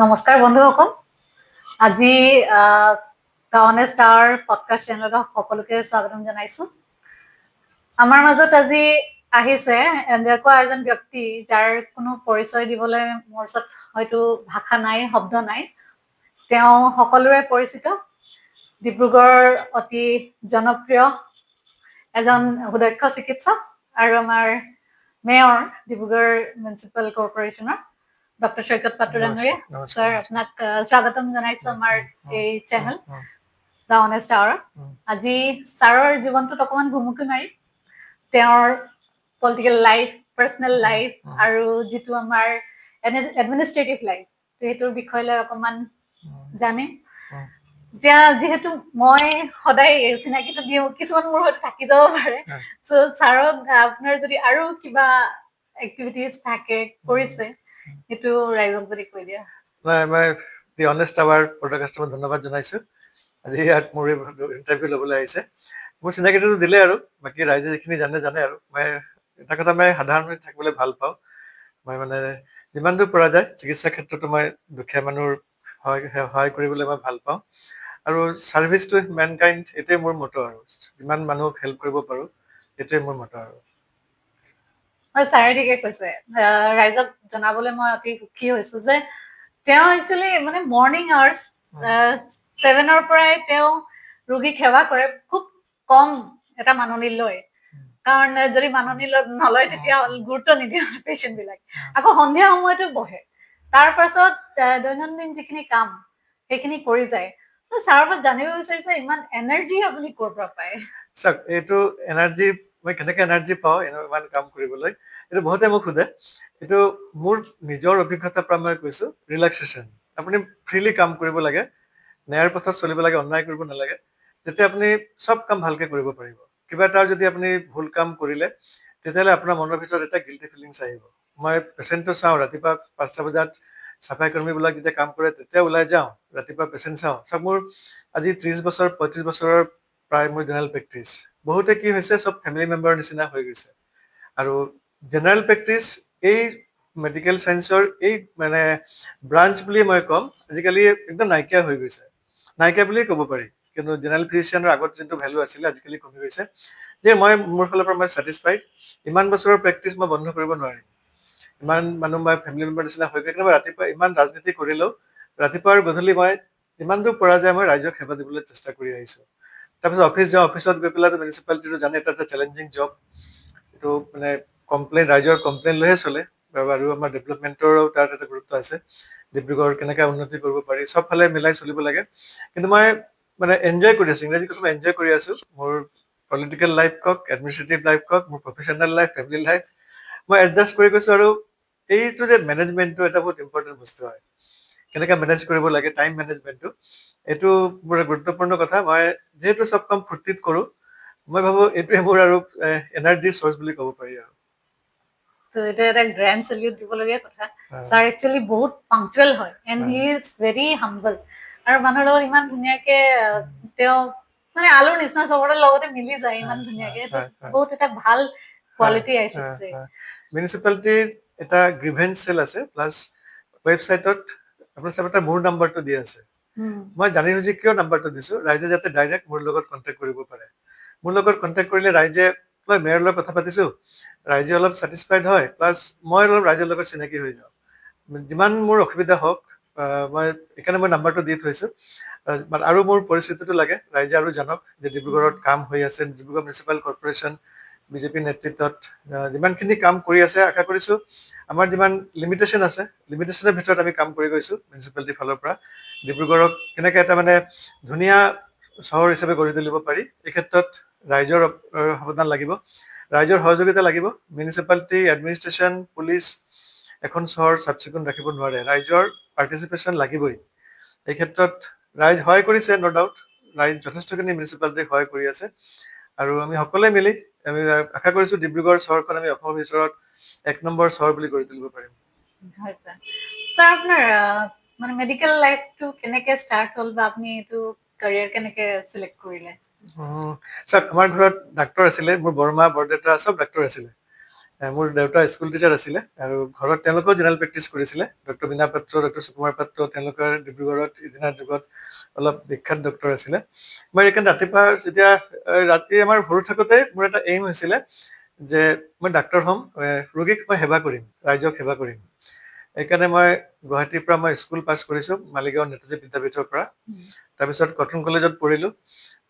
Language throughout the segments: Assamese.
নমস্কাৰ বন্ধুসকল, আজি দ্য অনেষ্ট আৱাৰ পডকাষ্ট চেনেলত সকলোকে স্বাগতম জনাইছো। আমাৰ মাজত আজি আহিছে এনেকুৱা এজন ব্যক্তি যাৰ কোনো পৰিচয় দিবলৈ মোৰ ওচৰত হয়তো ভাষা নাই, শব্দ নাই। তেওঁ সকলোৰে পৰিচিত, ডিব্ৰুগড়ৰ অতি জনপ্ৰিয় এজন সুদক্ষ চিকিৎসক আৰু আমাৰ মেয়ৰ ডিব্ৰুগড় মিউনিচিপাল কৰ্পৰেশ্যনৰ ডক্টৰ সৈকত পাত্ৰ ডাঙৰীয়া। স্যাৰ, আপোনাক স্বাগতম জনাইছো আমাৰ এই চেনেল দ্য অনেষ্ট আৱাৰ। আজি ছাৰৰ জীৱনটোত অকণমান ভুমুকি মাৰি তেওঁৰ পলিটিকেল লাইফ, পাৰ্চনেল লাইফ আৰু যিটো আমাৰ এডমিনিষ্ট্ৰেটিভ লাইফ, সেইটোৰ বিষয় লৈ অকণমান জানিম। যিহেতু মই সদায় চিনাকিটো দিওঁ, কিছুমান মোৰ হয়তো থাকি যাব পাৰে। চ' ছাৰক আপোনাৰ যদি আৰু কিবা এক্টিভিটিজ থাকে কৰিছে সেইটো ৰাইজক যদি কৈ দিয়া। মই দি অনেষ্ট আৱাৰ পডকাষ্টত ধন্যবাদ জনাইছো। আজি ইয়াত মোৰ ইণ্টাৰভিউ ল'বলৈ আহিছে। মোৰ চিনাকিটো দিলে আৰু বাকী ৰাইজে যিখিনি জানে আৰু মই এটা কথা, মই সাধাৰণ হৈ থাকিবলৈ ভাল পাওঁ। মই মানে যিমান দূৰ পৰা যায় চিকিৎসা ক্ষেত্ৰতো মই দুখীয়া মানুহৰ সহায় কৰিবলৈ মই ভাল পাওঁ। আৰু ছাৰ্ভিচ টু মেনকাইণ্ড, এইটোৱে মোৰ মটো আৰু যিমান মানুহক হেল্প কৰিব পাৰোঁ এইটোৱে মোৰ মটো আৰু। হয়, ছাৰে ঠিকে কৈছে। ৰাইজক জনাবলৈ মই অতি সুখী হৈছো যে তেওঁ একচুৱেলি মানে মৰ্ণিং আৱাৰ্ছ 7ৰ পৰাই তেওঁ ৰোগীক সেৱা কৰে, খুব কম এটা মাননি লয়। কাৰণ যদি মাননি নলয় তেতিয়া গুৰুত্ব নিদিয়ে পেচেণ্ট বিলাক। আকৌ সন্ধিয়া সময়তো বহে। তাৰ পাছত দৈনন্দিন যিখিনি কাম সেইখিনি কৰি যায়। ছাৰৰ পৰা জানিব বিচাৰিছে, ইমান এনাৰ্জি আপুনি ক'ৰ পৰা পায়? চাওক, এইটো এনাৰ্জি মই কেনেকে এনাৰ্জি পাওঁ ইমান কাম কৰিবলৈ, এইটো বহুতে মোক সোধে। এইটো মোৰ নিজৰ অভিজ্ঞতাৰ পৰা মই কৈছো, ৰিলেক্সেশ্যন। আপুনি ফ্ৰীলি কাম কৰিব লাগে, ন্যায়ৰ পথত চলিব লাগে, অন্যায় কৰিব নালাগে। তেতিয়া আপুনি চব কাম ভালকে কৰিব পাৰিব। কিবা এটা যদি আপুনি ভুল কাম কৰিলে তেতিয়াহ'লে আপোনাৰ মনৰ ভিতৰত এটা গিল্টি ফিলিংছ আহিব। মই পেচেণ্টটো চাওঁ, ৰাতিপুৱা 5টা বজাত চাফাই কৰ্মীবিলাক যেতিয়া কাম কৰে তেতিয়া ওলাই যাওঁ, ৰাতিপুৱা পেচেণ্ট চাওঁ। চব মোৰ আজি 30 বছৰ 35 বছৰৰ প্ৰায় মোৰ জেনেৰেল প্ৰেক্টিছ। বহুতে কি হৈছে, চব ফেমিলি মেম্বাৰৰ নিচিনা হৈ গৈছে। আৰু জেনেৰেল প্ৰেক্টিছ এই মেডিকেল চায়েন্সৰ এই মানে ব্ৰাঞ্চ বুলি মই ক'ম, আজিকালি একদম নাইকিয়া হৈ গৈছে। নাইকিয়া বুলিয়ে ক'ব পাৰি, কিন্তু জেনেৰেল ফিজিচিয়ানৰ আগত যোনটো ভেলু আছিলে আজিকালি কমি গৈছে। যে মই মোৰ ফালৰ পৰা মই ছেটিছফাইড। ইমান বছৰৰ প্ৰেক্টিছ মই বন্ধ কৰিব নোৱাৰিম। ইমান মানুহ মই ফেমিলি মেম্বাৰ নিচিনা হৈ গৈ, কিন্তু ৰাতিপুৱা ইমান ৰাজনীতি কৰিলেও ৰাতিপুৱা আৰু গধূলি মই ইমান দূৰ পৰা যায় মই ৰাইজক সেৱা দিবলৈ চেষ্টা কৰি আহিছো। তাৰপিছত অফিচ যাওঁ, অফিচত গৈ পেলাই মিউনিচিপালিটিটো জানে এটা চেলেঞ্জিং জব। এইটো মানে কমপ্লেইন, ৰাইজৰ কমপ্লেইন লৈহে চলে। আৰু আমাৰ ডেভেলপমেণ্টৰো তাত এটা গুৰুত্ব আছে। ডিব্ৰুগড় কেনেকৈ উন্নতি কৰিব পাৰি, চব ফালে মিলাই চলিব লাগে। কিন্তু মই মানে এনজয় কৰি আছো, ইংৰাজী কথা মই এনজয় কৰি আছো। মোৰ পলিটিকেল লাইফ কওক, এডমিনিষ্ট্ৰেটিভ লাইফ কওক, মোৰ প্ৰফেচনেল লাইফ, ফেমিলি লাইফ, মই এডজাষ্ট কৰি গৈছো। আৰু এইটো যে মেনেজমেণ্টটো এটা বহুত ইম্পৰ্টেণ্ট বস্তু হয়। কেনেকৈ মেনেজ কৰিব লাগে টাইম মেনেজমেণ্টটো, এইটো বৰ গুৰুত্বপূৰ্ণ কথা। মই যিহেতু চব কাম ফূৰ্তিত কৰোঁ, মই ভাবো এইটোৱে মোৰ আৰু এনাৰ্জিৰ চ'ৰ্চ বুলি ক'ব পাৰি আৰু। এইটো এটা গ্ৰেণ্ড চেলিউট দিবলগীয়া কথা। ছাৰ একচুৱেলি বহুত পাংচুৱেল হয় এণ্ড হি ইজ ভেৰি হাম্বল। আৰু মানুহৰ লগত ইমান ধুনীয়াকে তেওঁ মানে আলুৰ নিচিনা চবৰে লগতে মিলি যায় ইমান ধুনীয়াকে। বহুত এটা ভাল কোৱালিটি আহিছে। মিউনিচিপালিটিৰ এটা গ্ৰিভেন্স চেল আছে, প্লাছ ৱেবছাইটত আপোনাৰ চাব এটা মোৰ নাম্বাৰটো দিয়া আছে। মই জানি বুজি কিয় নাম্বাৰটো দিছো, ৰাইজে যাতে ডাইৰেক্ট মোৰ লগত কণ্টেক্ট কৰিব পাৰে। মোৰ লগত কণ্টেক্ট কৰিলে ৰাইজে, মই মেয়ৰৰ লগত কথা পাতিছো, ৰাইজে অলপ ছেটিছফাইড হয়, প্লাছ মই অলপ ৰাইজৰ লগত চিনাকি হৈ যাওঁ। যিমান মোৰ অসুবিধা হওক, মই সেইকাৰণে মই নাম্বাৰটো দি থৈছো। আৰু মোৰ পৰিস্থিতিটো লাগে, ৰাইজে আৰু জানক যে ডিব্ৰুগড়ত কাম হৈ আছে। ডিব্ৰুগড় মিউনিচিপাল কৰ্পৰেশ্যন বিজেপি নেতৃত্বত যিমানখিনি কাম কৰি আছে, আশা কৰিছো আমাৰ যিমান লিমিটেশ্যন আছে, লিমিটেশ্যনৰ ভিতৰত আমি কাম কৰি গৈছো মিউনিচিপালিটিৰ ফালৰ পৰা। ডিব্ৰুগড়ক কেনেকৈ এটা মানে ধুনীয়া চহৰ হিচাপে গঢ়ি তুলিব পাৰি, এই ক্ষেত্ৰত ৰাইজৰ অৱদান লাগিব, ৰাইজৰ সহযোগিতা লাগিব। মিউনিচিপালিটি, এডমিনিষ্ট্ৰেশ্যন, পুলিচ এখন চহৰ চাফ চিকুণ ৰাখিব নোৱাৰে, ৰাইজৰ পাৰ্টিচিপেশ্যন লাগিবই। এই ক্ষেত্ৰত ৰাইজ সহায় কৰিছে, ন' ডাউট। ৰাইজ যথেষ্টখিনি মিউনিচিপালিটিক সহায় কৰি আছে। আৰু আমি সকলোৱে মিলি আমি আশা কৰিছো ডিব্ৰুগড় চহৰখন আমি অসমৰ ভিতৰত 1 নম্বৰ চহৰ বুলি গঢ়ি তুলিব পাৰিম। ছাৰ, আপোনাৰ মানে মেডিকেল লাইফটো কেনেকে ষ্টাৰ্ট হ'ল বা আপুনি এইটো কেৰিয়াৰ কেনেকে চিলেক্ট কৰিলে? চাওক, আমাৰ ঘৰত ডাক্তৰ আছিলে, মোৰ বৰমা বৰদেউতা চব ডাক্তৰ আছিলে। মোৰ দেউতা স্কুল টিচাৰ আছিলে আৰু ঘৰত তেওঁলোকেও জেনেৰেল প্ৰেক্টিচ কৰিছিলে। ডক্টৰ বীণা পাত্ৰ, ডক্টৰ সুকুমাৰ পাত্ৰ, তেওঁলোকৰ ডিব্ৰুগড়ত ইদিনাৰ যুগত অলপ বিখ্যাত ডক্টৰ আছিলে। মই এইকাৰণে ৰাতিপুৱা যেতিয়া ৰাতি আমাৰ সৰু থাকোঁতে মোৰ এটা এইম হৈছিলে যে মই ডাক্তৰ হ'ম, ৰোগীক মই সেৱা কৰিম, ৰাইজক সেৱা কৰিম। সেইকাৰণে মই গুৱাহাটীৰ পৰা মই স্কুল পাছ কৰিছোঁ, মালিগাঁও নেতাজী বিদ্যাপীঠৰ পৰা। তাৰপিছত কটন কলেজত পঢ়িলোঁ।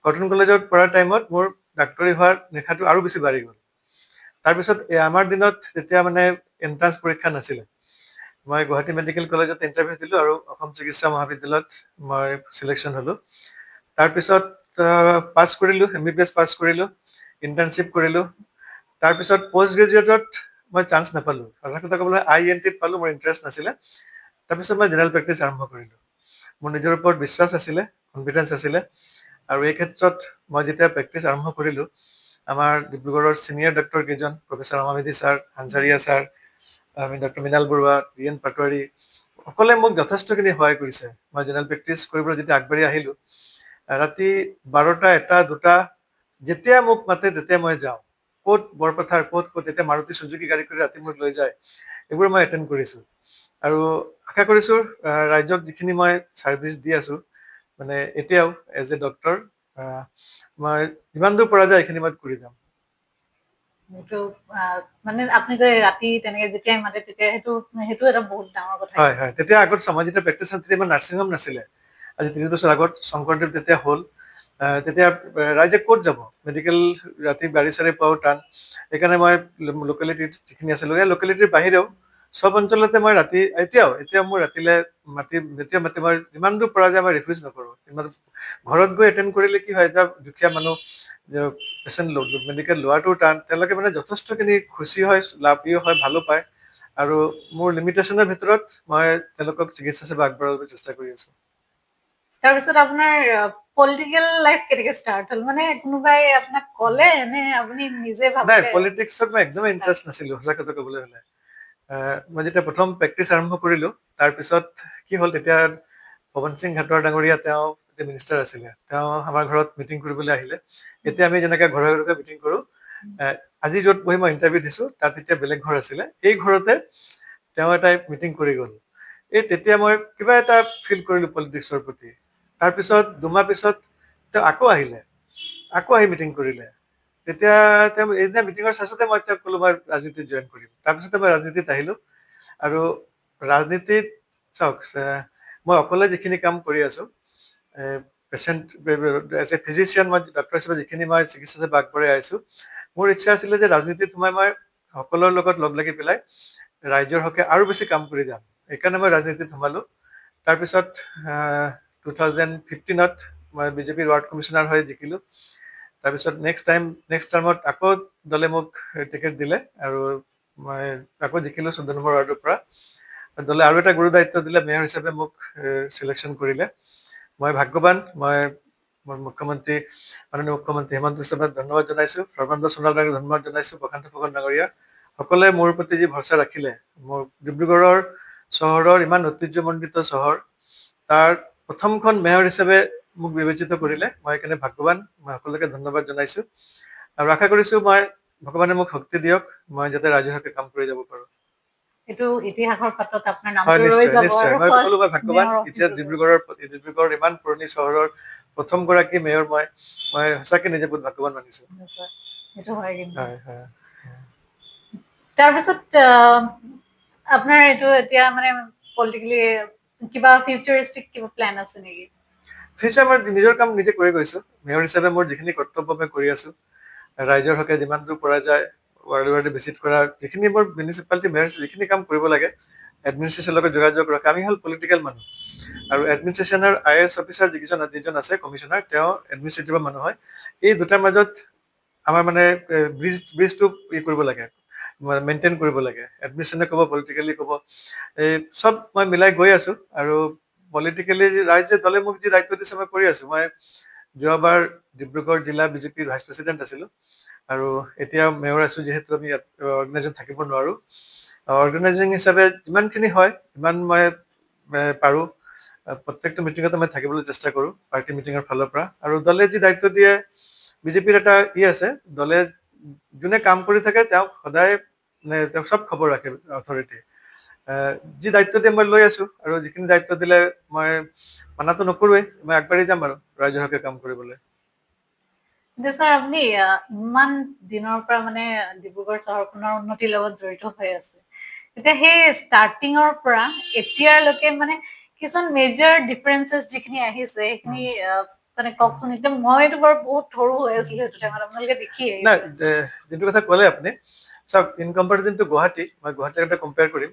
কটন কলেজত পঢ়াৰ টাইমত মোৰ ডাক্তৰী হোৱাৰ নিশাটো আৰু বেছি বাঢ়ি গ'ল। তাৰপিছত আমাৰ দিনত তেতিয়া মানে এণ্ট্ৰান্স পৰীক্ষা নাছিলে। মই গুৱাহাটী মেডিকেল কলেজত ইণ্টাৰভিউ দিলোঁ আৰু অসম চিকিৎসা মহাবিদ্যালয়ত মই চিলেকশ্যন হ'লোঁ। তাৰপিছত পাছ কৰিলোঁ, MBBS পাছ কৰিলোঁ, ইণ্টাৰ্ণশ্বিপ কৰিলোঁ। তাৰপিছত পষ্ট গ্ৰেজুৱেটত মই চান্স নাপালোঁ। সঁচা কথা ক'বলৈ INTত পালোঁ, মোৰ ইণ্টাৰেষ্ট নাছিলে। তাৰপিছত মই জেনেৰেল প্ৰেক্টিচ আৰম্ভ কৰিলোঁ। মোৰ নিজৰ ওপৰত বিশ্বাস আছিলে, কনফিডেঞ্চ আছিলে, আৰু এই ক্ষেত্ৰত মই যেতিয়া প্ৰেক্টিচ আৰম্ভ কৰিলোঁ, আমাৰ ডিব্ৰুগড়ৰ ছিনিয়ৰ ডক্টৰ কেইজন, প্ৰফেচাৰ ৰমামেধি ছাৰ, হানজাৰিয়া ছাৰ, আমি ডক্টৰ মৃণাল বৰুৱা, DN পাটোৱাৰী, সকলোৱে মোক যথেষ্টখিনি সহায় কৰিছে। মই জেনেৰেল প্ৰেক্টিচ কৰিবলৈ যেতিয়া আগবাঢ়ি আহিলোঁ, ৰাতি 12টা, 1টা, 2টা যেতিয়া মোক মাতে তেতিয়া মই যাওঁ। ক'ত বৰপথাৰ, ক'ত এতিয়া মাৰুতি চুজুকি গাড়ী কৰি ৰাতি মোক লৈ যায়, এইবোৰ মই এটেণ্ড কৰিছোঁ। আৰু আশা কৰিছোঁ ৰাইজক যিখিনি মই ছাৰ্ভিচ দি আছোঁ, মানে এতিয়াও এজ এ ডক্টৰ মই যিমান দূৰ পৰা যায় এইখিনি মই কৰি যাম। সেইটো মানে আপুনি যে ৰাতি তেনেকে যেতিয়াই মাতে তেতিয়া সেইটো এটা বহুত ডাঙৰ কথা। হয় হয়, তেতিয়া আগত মই যেতিয়া প্ৰেক্টিচ তেতিয়া ইমান নাৰ্ছিং হোম নাছিলে। আজি 30 বছৰ আগত শংকৰদেৱ তেতিয়া হ'ল। তেতিয়া ৰাইজে ক'ত যাব, মেডিকেল ৰাতি গাড়ী চাড়ী পোৱাও টান। সেইকাৰণে মই লোকেলিটিত যিখিনি আছিলোঁ, এই লোকেলিটিৰ বাহিৰেও চব অঞ্চলতে মই ৰাতি এতিয়া মোৰ ৰাতিলে যেতিয়া মাতি মই যিমান দূৰ পৰা যায় মই ৰিফিউজ নকৰোঁ। ঘৰত গৈ এটেণ্ড কৰিলে কি হয়, এটা দুখীয়া মানুহ পেচেণ্ট মেডিকেল লোৱাটো টান, তেওঁলোকে মানে যথেষ্টখিনি খুচি হয়, লাভীও হয়, ভালো পায়। আৰু মোৰ লিমিটেশ্যনৰ ভিতৰত মই তেওঁলোকক চিকিৎসা সেৱা আগবঢ়াবলৈ চেষ্টা কৰি আছোঁ। তাৰপিছত আপোনাৰ পলিটিকেল লাইফ কেনেকে ষ্টাৰ্ট হ'ল? মানে কোনোবাই আপোনাক ক'লে নে আপুনি নিজে নাই, ভাবিলে? পলিটিক্সত মই একদমেই ইণ্টাৰেষ্ট নাছিলোঁ, সঁচা কথা ক'বলৈ হ'লে। মই যেতিয়া প্ৰথম প্ৰেক্টিচ আৰম্ভ কৰিলোঁ, তাৰপিছত কি হ'ল, তেতিয়া পৱন সিং ঘাটৰ ডাঙৰীয়া, তেওঁ এতিয়া মিনিষ্টাৰ আছিলে, তেওঁ আমাৰ ঘৰত মিটিং কৰিবলৈ আহিলে। এতিয়া আমি যেনেকৈ ঘৰে ঘৰে মিটিং কৰোঁ, আজি য'ত বহি মই ইণ্টাৰভিউ দিছোঁ তাত এতিয়া বেলেগ ঘৰ আছিলে, এই ঘৰতে তেওঁ এটা মিটিং কৰি গ'ল। তেতিয়া মই কিবা এটা ফিল কৰিলোঁ পলিটিক্সৰ প্ৰতি। তাৰপিছত 2 মাহ পিছত তেওঁ আকৌ আহিলে, আকৌ আহি মিটিং কৰিলে। তেতিয়া তেওঁ এইদিনা মিটিঙৰ চাইছতে মই তেওঁক ক'লো মই ৰাজনীতিত জইন কৰিম। তাৰপিছতে মই ৰাজনীতিত আহিলোঁ। আৰু ৰাজনীতিত চাওক, মই অকলে যিখিনি কাম কৰি আছোঁ, পেচেণ্ট এজ এ ফিজিচিয়ান মই ডক্টৰ হিচাপে যিখিনি মই চিকিৎসা সেৱা আগবঢ়াই আহিছোঁ, মোৰ ইচ্ছা আছিলে যে ৰাজনীতিত সোমাই মই সকলোৰে লগত লগ লাগি পেলাই ৰাইজৰ হকে আৰু বেছি কাম কৰি যাম। সেইকাৰণে মই ৰাজনীতিত সোমালোঁ। তাৰপিছত 2015ত মই বিজেপিৰ ৱাৰ্ড কমিশ্যনাৰ হৈ জিকিলোঁ। তাৰপিছত নেক্সট টাৰ্মত আকৌ দলে মোক টিকেট দিলে আৰু মই আকৌ জিকিলোঁ 14 নম্বৰ ৱাৰ্ডৰ পৰা। দলে আৰু এটা গুৰু দায়িত্ব দিলে, মেয়ৰ হিচাপে মোক চিলেকশ্যন কৰিলে। মই ভাগ্যৱান, মই মোৰ মাননীয় মুখ্যমন্ত্ৰী হিমন্ত বিশ্ব শৰ্মাক ধন্যবাদ জনাইছোঁ, সৰ্বানন্দ সোণোৱালক ধন্যবাদ জনাইছোঁ, প্ৰশান্ত ফুকন ডাঙৰীয়া, সকলোৱে মোৰ প্ৰতি যি ভৰসা ৰাখিলে। মোৰ ডিব্ৰুগড়ৰ চহৰৰ ইমান ঐতিহ্যমণ্ডিত চহৰ, তাৰ প্ৰথমখন মেয়ৰ হিচাপে মোক বিবেচিত কৰিলে। মই সেইকাৰণে ভাগ্যৱান, মই সকলোকে ধন্যবাদ জনাইছোঁ আৰু আশা কৰিছোঁ ভগৱানে মোক শক্তি দিয়ক, মই যাতে ৰাইজৰ হকে কাম কৰি যাব পাৰোঁ। এইটো ইতিহাসৰ পাতত আপোনাৰ হয়, নামটো ৰৈ নিশ্চয় যাব। নিশ্চয়। আৰু মই ফাৰ্ষ্ট ক'লো মই ভাগ্যৱান, মেয়ৰ অফ এতিয়া ডিব্ৰুগড়ৰ ইমান পুৰণি চহৰৰ প্ৰথমগৰাকী মেয়ৰ মই সঁচাকে নিজে বহুত ভাগ্যৱান মানিছোঁ। সেইটো হয় কিন্তু। হয় হয়। তাৰপিছত আপোনাৰ এইটো এতিয়া মানে পলিটিকেলি কিবা ফিউচাৰিষ্টিক কিবা প্লেন আছে নেকি? ফিউচাৰ মই নিজৰ কাম নিজে কৰি গৈছোঁ। মেয়ৰ হিচাপে মোৰ যিখিনি কৰ্তব্য মই কৰি আছোঁ, ৰাইজৰ হকে যিমান দূৰ পৰা যায়, ৱাৰ্ডে ভিজিট কৰা, যিখিনি মোৰ মিউনিচিপালিটি মেয়ৰ যিখিনি কাম কৰিব লাগে, এডমিনিষ্ট্ৰেশ্যনৰ লগত যোগাযোগ ৰখা, আমি হ'ল পলিটিকেল মানুহ। আৰু এডমিনিষ্ট্ৰেশ্যনৰ IAS অফিচাৰ যিজন আছে কমিশ্যনাৰ, তেওঁ এডমিনিষ্ট্ৰেটিভৰ মানুহ হয়। এই দুটাৰ মাজত আমাৰ মানে ব্ৰিজটো কৰিব লাগে, মেইনটেইন কৰিব লাগে। এডমিনিষ্ট্ৰেশ্যনে ক'ব, পলিটিকেলি ক'ব, চব মই মিলাই গৈ আছোঁ। আৰু পলিটিকেলি ৰাইজে দলে মোক যি দায়িত্ব দিছে মই কৰি আছোঁ। মই যোৱাবাৰ ডিব্ৰুগড় জিলা বিজেপিৰ ভাইচ প্ৰেচিডেণ্ট আছিলোঁ, আৰু এতিয়া মেয়ৰ আছোঁ যিহেতু আমি অৰ্গেনাইজেশ্যন থাকিব নোৱাৰোঁ। অৰ্গেনাইজিং হিচাপে যিমানখিনি হয় সিমান মই পাৰোঁ, প্ৰত্যেকটো মিটিঙতে মই থাকিবলৈ চেষ্টা কৰোঁ পাৰ্টি মিটিঙৰ ফালৰ পৰা। আৰু দলে যি দায়িত্ব দিয়ে, বিজেপিৰ এটা আছে, দলে যোনে কাম কৰি থাকে তেওঁক সদায় মানে তেওঁ চব খবৰ ৰাখে অথৰিটি। যি দায়িত্ব দিয়ে মই লৈ আছো, আৰু যিখিনি দায়িত্ব দিলে মই মানাটো নকৰোৱেই, মই আগবাঢ়ি যাম আৰু ৰাইজৰ হকে কাম কৰিবলৈ। কিন্তু ছাৰ আপুনি ইমান দিনৰ পৰা মানে ডিব্ৰুগড় চহৰখনৰ উন্নতিৰ লগত জড়িত হৈ আছে, এতিয়া সেই ষ্টাৰ্টিঙৰ পৰা এতিয়ালৈকে মানে কিছুমান মেজৰ ডিফাৰেঞ্চেছ যিখিনি আহিছে সেইখিনি মানে কওকচোন। এতিয়া মইতো বাৰু বহুত সৰু হৈ আছিলো সেইটো টাইমত, আপোনালোকে দেখি নাই, আহিছে। যিটো কথা ক'লে আপুনি, চাওক, ইন কম্পাৰিজন টু গুৱাহাটী, মই গুৱাহাটীৰ এটা কম্পেয়াৰ কৰিম।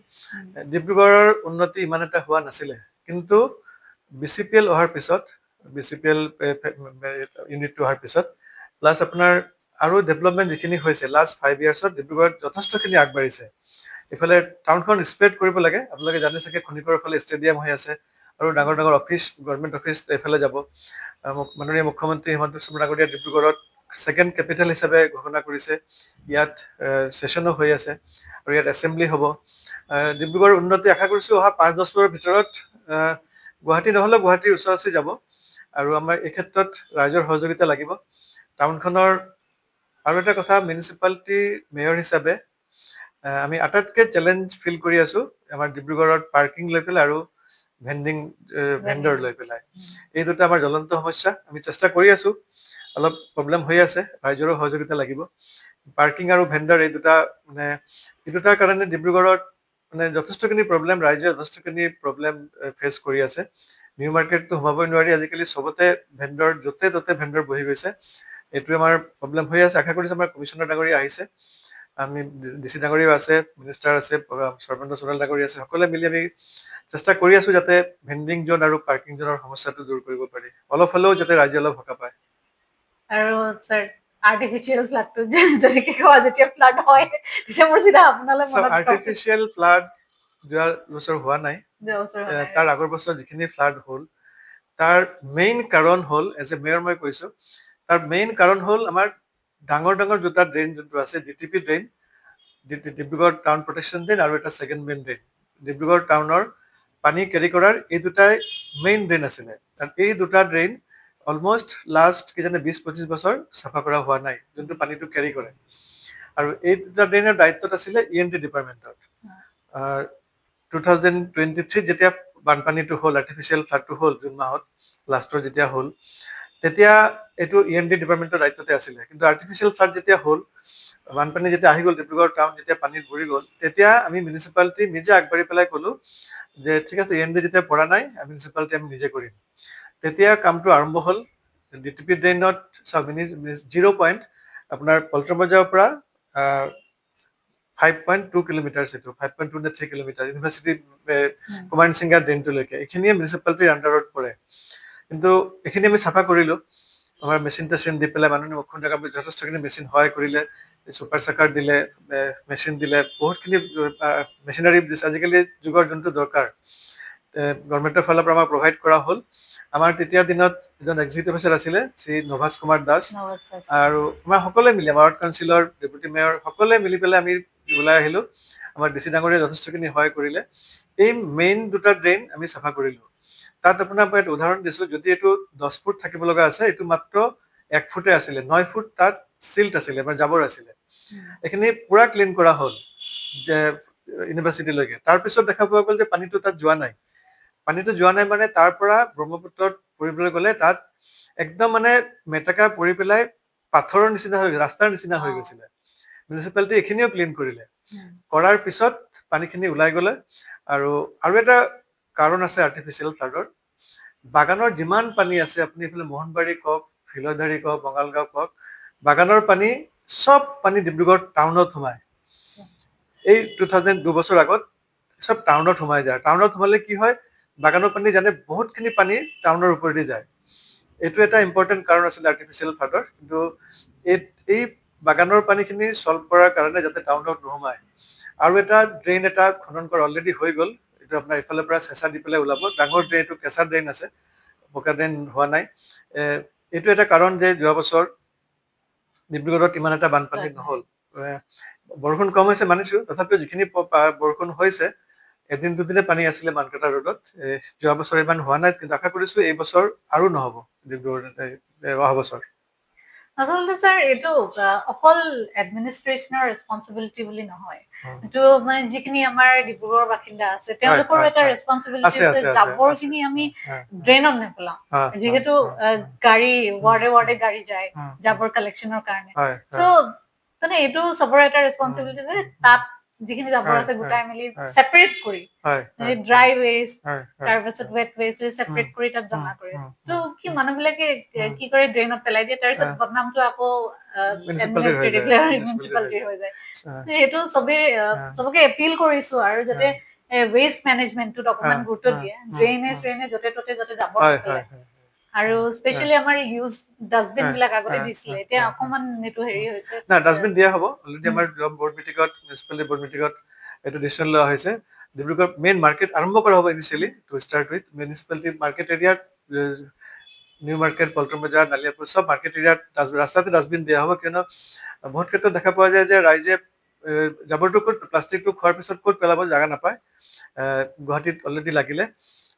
ডিব্ৰুগড়ৰ উন্নতি ইমান এটা হোৱা নাছিলে, কিন্তু BCPL অহাৰ পিছত, BCPL ইউনিটটো অহাৰ পিছত, প্লাছ আপোনাৰ আৰু ডেভেলপমেণ্ট যিখিনি হৈছে লাষ্ট 5 ইয়াৰ্ছত, ডিব্ৰুগড়ত যথেষ্টখিনি আগবাঢ়িছে। ইফালে টাউনখন স্প্ৰেড কৰিব লাগে, আপোনালোকে জানে চাগে খনিকৰৰ ফালে ষ্টেডিয়াম হৈ আছে, আৰু ডাঙৰ ডাঙৰ অফিচ, গভৰ্ণমেণ্ট অফিচ এইফালে যাব। মাননীয় মুখ্যমন্ত্ৰী হিমন্ত বিশ্ব শৰ্মা ডাঙৰীয়াই ডিব্ৰুগড়ত ছেকেণ্ড কেপিটেল হিচাপে ঘোষণা কৰিছে। ইয়াত ছেছনো হৈ আছে, আৰু ইয়াত এছেম্বলি হ'ব। ডিব্ৰুগড়ৰ উন্নতি আশা কৰিছো অহা 5-10 বছৰৰ ভিতৰত গুৱাহাটী নহ'লেও গুৱাহাটীৰ ওচৰা-ওচৰি যাব, আৰু আমাৰ এই ক্ষেত্ৰত ৰাইজৰ সহযোগিতা লাগিব। টাউনখনৰ আৰু এটা কথা, মিউনিচিপালিটি মেয়ৰ হিচাপে আমি আটাইতকৈ চেলেঞ্জ ফিল কৰি আছো আমাৰ ডিব্ৰুগড়ত পাৰ্কিং লৈ পেলাই আৰু ভেণ্ডৰ লৈ পেলাই। এই দুটা আমাৰ জ্বলন্ত সমস্যা, আমি চেষ্টা কৰি আছো, অলপ প্ৰব্লেম হৈ আছে, ৰাইজৰো সহযোগিতা লাগিব। পাৰ্কিং আৰু ভেণ্ডৰ এই দুটাৰ কাৰণে ডিব্ৰুগড়ত মানে যথেষ্টখিনি প্ৰব্লেম, ৰাইজে যথেষ্টখিনি প্ৰব্লেম ফেচ কৰি আছে। নিউ মাৰ্কেটটো সোমাবই নোৱাৰি, আজিকালি চবতে ভেণ্ডৰ, য'তে ত'তে ভেণ্ডৰ বহি গৈছে। এইটোৱে আমাৰ প্ৰব্লেম হৈ আছে। আশা কৰিছো আমাৰ কমিশ্যনাৰ ডাঙৰীয়া আহিছে, আমি DC ডাঙৰীয়াও আছে, মিনিষ্টাৰ আছে, সৰ্বানন্দ সোণোৱাল ডাঙৰীয়া আছে, সকলোৱে মিলি আমি চেষ্টা কৰি আছো যাতে ভেণ্ডিং জোন আৰু পাৰ্কিং জোনৰ সমস্যাটো দূৰ কৰিব পাৰি, অলপ হ'লেও যাতে ৰাইজে অলপ সকাহ পায়। আৰু ছাৰ আৰ্টিফিচিয়েল ফ্লাডটো যেনেকে কোৱা, যেতিয়া ফ্লাড হয় তেতিয়া মোৰ চিধা আপোনালৈ মনত আৰ্টিফিচিয়েল ফ্লাড যোৱা বছৰ হোৱা নাই, তাৰ আগৰ বছৰ যিখিনি ফ্লাড হ'ল, তাৰ মেইন কাৰণ হ'ল, এজ এ মেয়ৰ মই কৈছো, তাৰ মেইন কাৰণ হ'ল আমাৰ ডাঙৰ ডাঙৰ দুটা ড্ৰেইন যোনটো আছে, DTP drain, Dibrugarh town protection drain, আৰু এটা ছেকেণ্ড মেইন ড্ৰেইন। ডিব্ৰুগড় টাউনৰ পানী কেৰি কৰাৰ এই দুটাই মেইন ড্ৰেইন আছিলে, আৰু এই দুটা ড্ৰেইন অলমষ্ট লাষ্ট কিজানি 20-25 বছৰ চাফা কৰা হোৱা নাই, যোনটো পানীটো কেৰি কৰে। আৰু এই দুটা ড্ৰেইনৰ দায়িত্বত আছিলে ENT ডিপাৰ্টমেণ্টত। 2023 যেতিয়া বানপানীটো হ'ল, আৰ্টিফিচিয়েল ফ্লাডটো হ'ল, জুন মাহত লাষ্টৰ যেতিয়া হ'ল, তেতিয়া এইটো ENT ডিপাৰ্টমেণ্টৰ দায়িত্বতে আছিলে। কিন্তু আৰ্টিফিচিয়েল ফ্লাড যেতিয়া হ'ল, বানপানী যেতিয়া আহি গ'ল, ডিব্ৰুগড় টাউন যেতিয়া পানীত ভৰি গ'ল, তেতিয়া আমি মিউনিচিপালিটি নিজে আগবাঢ়ি পেলাই ক'লো যে ঠিক আছে, ENT যেতিয়া পৰা নাই, মিউনিচিপালিটি আমি নিজে কৰিম। তেতিয়া কামটো আৰম্ভ হ'ল। DTP ড্ৰেইনত 0 পইণ্ট আপোনাৰ পল্টন বজাৰৰ পৰা 5.2 কিলোমিটাৰ, এইটো 5.2 নে 3 কিলোমিটাৰ, ইউনিভাৰ্চিটি কুমাৰ সিংগা ড্ৰেইনটোলৈকে, এইখিনিয়ে মিউনিচিপালিটিৰ আণ্ডাৰত পৰে। কিন্তু এইখিনি আমি চাফা কৰিলো, আমাৰ মেচিন টেচিন দি পেলাই, মাননীয় মুখ্যমন্ত্ৰীক আমি যথেষ্টখিনি মেচিন সহায় কৰিলে, ছুপাৰ চাকাৰ দিলে, মেচিন দিলে, বহুতখিনি মেচিনাৰী দিছে। আজিকালি যুগৰ যোনটো দৰকাৰ গভৰ্ণমেণ্টৰ ফালৰ পৰা আমাক প্ৰভাইড কৰা হ'ল। আমাৰ তেতিয়া দিনত এজন এক্সিকিউটিভ অফিচাৰ আছিলে, শ্ৰী নভাস কুমাৰ দাস, আৰু আমাৰ সকলোৱে মিলি, আমাৰ ৱাৰ্ড কাউন্সিলৰ, ডেপুটি মেয়ৰ, সকলোৱে মিলি পেলাই আমি ওলাই আহিলো। আমাৰ DC ডাঙৰীয়াই যথেষ্টখিনি সহায় কৰিলে। এই মেইন দুটা ড্ৰেইন আমি চাফা কৰিলো। তাত আপোনাৰ মই এটা উদাহৰণ দিছো, যদি এইটো 10 ফুট থাকিব লগা আছে, এইটো মাত্ৰ 1 ফুটে আছিলে, 9 ফুট তাত চিল্ট আছিলে, মানে জাবৰ আছিলে। এইখিনি পুৰা ক্লিন কৰা হ'ল যে ইউনিভাৰ্চিটিলৈকে। তাৰপিছত দেখা পোৱা গ'ল যে পানীটো তাত যোৱা নাই। পানীটো যোৱা নাই মানে তাৰ পৰা ব্ৰহ্মপুত্ৰত পৰিবলৈ গ'লে তাত একদম মানে মেটেকা পৰি পেলাই পাথৰৰ নিচিনা হৈ গৈছিল, ৰাস্তাৰ নিচিনা হৈ গৈছিলে। মিউনিচিপালিটি এইখিনিও ক্লিন কৰিলে, কৰাৰ পিছত পানীখিনি ওলাই গ'লে। আৰু এটা কাৰণ আছে আৰ্টিফিচিয়েল ফ্লাডৰ, বাগানৰ যিমান পানী আছে, আপুনি এইফালে মোহনবাৰী কওক, ফিলধাৰী কওক, বঙালগাঁও কওক, বাগানৰ পানী চব পানী ডিব্ৰুগড় টাউনত সোমায়। এই 2 বছৰ আগত চব টাউনত সোমাই যায়। টাউনত সোমালে কি হয়, বাগানৰ পানী জানে বহুতখিনি পানী টাউনৰ ওপৰেদি যায়। এইটো এটা ইম্পৰ্টেণ্ট কাৰণ আছিলে আৰ্টিফিচিয়েল ফ্লাডৰ। কিন্তু এই বাগানৰ পানীখিনি চল্ভ কৰাৰ কাৰণে যাতে টাউনত নোসোমায়, আৰু এটা ড্ৰেইন এটা খনন কৰা অলৰেডি হৈ গ'ল। এইটো আপোনাৰ ইফালৰ পৰা চেঁচা দি পেলাই ওলাব, ডাঙৰ ড্ৰেইন, এইটো কেঁচা ড্ৰেইন আছে, পকা ড্ৰেইন হোৱা নাই। এইটো এটা কাৰণ যে যোৱা বছৰ ডিব্ৰুগড়ত ইমান এটা বানপানী নহ'ল। বৰষুণ কম হৈছে মানিছো, তথাপিও যিখিনি বৰষুণ হৈছে, এদিন দুদিনে পানী আছিলে মানকাটা ৰোডত। যোৱা বছৰ ইমান হোৱা নাই, কিন্তু আশা কৰিছো এই বছৰ আৰু নহ'ব ডিব্ৰুগড়ত অহা বছৰ। আচলতে স্যাৰ এইটো অকল এডমিনিষ্ট্ৰেশ্যনৰ ৰেছপন্সিবিলিটি বুলি নহয়, এইটো মানে যিখিনি আমাৰ ডিব্ৰুগড়ৰ বাসিন্দা আছে তেওঁলোকৰো এটা ৰেছপন্সিবিলিটি আছে জাবৰখিনি আমি ড্ৰেইনত নেপেলাওঁ, যিহেতু গাড়ী ৱাৰ্ডে ৱাৰ্ডে গাড়ী যায় জাবৰ কালেকশ্যনৰ কাৰণে। চ' মানে এইটো চবৰে এটা ৰেছপন্সিবিলিটি যে তাত যিখিনি জাবৰ আছে গোটাই মেলি ছেপাৰেট কৰি ড্ৰাই ৱেষ্ট তাৰপিছত ৱেট ৱেষ্ট ছেপাৰেট কৰি তাত জমা কৰে। তো কি মানুহবিলাকে কি কৰে ড্ৰেইনত পেলাই দিয়ে, তাৰপিছত বদনামটো আকৌ মিউনিচিপালিটিৰ হৈ যায়। তো সেইটো চবকে এপিল কৰিছো আৰু যাতে ৱেষ্ট মেনেজমেণ্টটোত অকণমান গুৰুত্ব দিয়ে, ড্ৰেইনে য'তে ত'তে যাতে জাবৰ নেপেলায়। আৰু স্পেচিয়েলি আমাৰ ইউজ ডাষ্টবিন বিলাক আগতে দিছিলে, এতিয়া অকণমান এইটো হেৰি হৈছে। না ডাষ্টবিন দিয়া হ'ব, অলৰেডি আমাৰ বৰ্ড মিটিঙত মিউনিচিপালিটি বৰ্ড মিটিঙত এইটো ডিচিশ্যন লোৱা হৈছে। ডিব্ৰুগড় মেইন মাৰ্কেট আৰম্ভ কৰা হ'ব initially to start with municipality market এৰিয়াত, নিউ মাৰ্কেট, পল্টন বজাৰ, নালিয়াপুৰ চব মাৰ্কেট এৰিয়াত ৰাস্তাতে ডাষ্টবিন দিয়া হ'ব। কিয়নো বহুত ক্ষেত্ৰত দেখা পোৱা যায় যে ৰাইজে জাবৰটো ক'ত প্লাষ্টিকটো খোৱাৰ পিছত ক'ত পেলাব জাগা নাপায়। গুৱাহাটীত অলৰেডি লাগিলে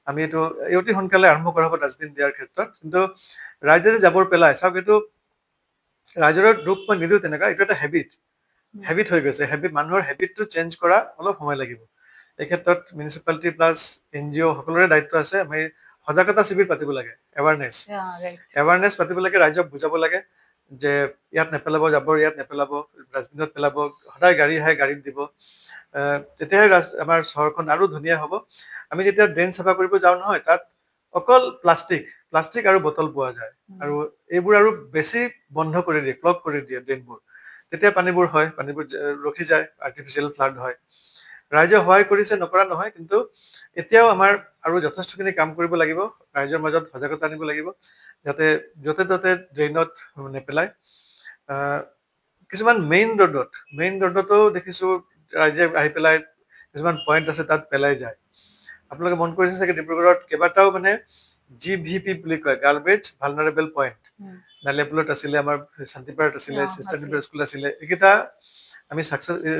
আমি এইটো অতি সোনকালে আৰম্ভ কৰা হ'ব ডাষ্টবিন দিয়াৰ ক্ষেত্ৰত। কিন্তু ৰাইজে যে জাবৰ পেলায় চাওক, এইটো ৰাইজৰ দুখ মই নিদিওঁ তেনেকুৱা, এইটো এটা হেবিট হৈ গৈছে। মানুহৰ হেবিটটো চেঞ্জ কৰা অলপ সময় লাগিব। এই ক্ষেত্ৰত মিউনিচিপালিটি প্লাছ NGO সকলোৰে দায়িত্ব আছে। আমি সজাগতা শিবিৰ পাতিব লাগে, এৱাৰনেছ পাতিব লাগে, ৰাইজক বুজাব লাগে যে ইয়াত নেপেলাব জাবৰ, ইয়াত নেপেলাব, ডাষ্টবিনত পেলাব, সদায় গাড়ী আহে গাড়ীত দিব। তেতিয়াহে আমাৰ চহৰখন আৰু ধুনীয়া হ'ব। আমি যেতিয়া ড্ৰেইন চাফা কৰিব যাওঁ নহয়, তাত অকল প্লাষ্টিক আৰু বটল পোৱা যায়, আৰু এইবোৰ আৰু বেছি বন্ধ কৰি দিয়ে, ক্লগ কৰি দিয়ে ড্ৰেইনবোৰ। তেতিয়া পানীবোৰ ৰখি যায়, আৰ্টিফিচিয়েল ফ্লাড হয়। ৰাইজে সহায় কৰিছে, নকৰা নহয়, কিন্তু এতিয়াও আমাৰ আৰু যথেষ্টখিনি কাম কৰিব লাগিব। ৰাইজৰ মাজত সজাগতা আনিব লাগিব যাতে য'তে ত'তে ড্ৰেইনত নেপেলায়। কিছুমান মেইন ৰোডতো দেখিছো ৰাইজে আহি পেলাই কিছুমান পইণ্ট আছে তাত পেলাই যায়। আপোনালোকে মন কৰিছে চাগে ডিব্ৰুগড়ত কেইবাটাও মানে GVP বুলি কয়, গাৰ্বেজ ভালনাৰেবল পইণ্ট। নালিয়াপুৰত আছিলে, আমাৰ শান্তিপাৰাত আছিলে, চিষ্টাৰ স্কুল আছিলে। এইকেইটা আমি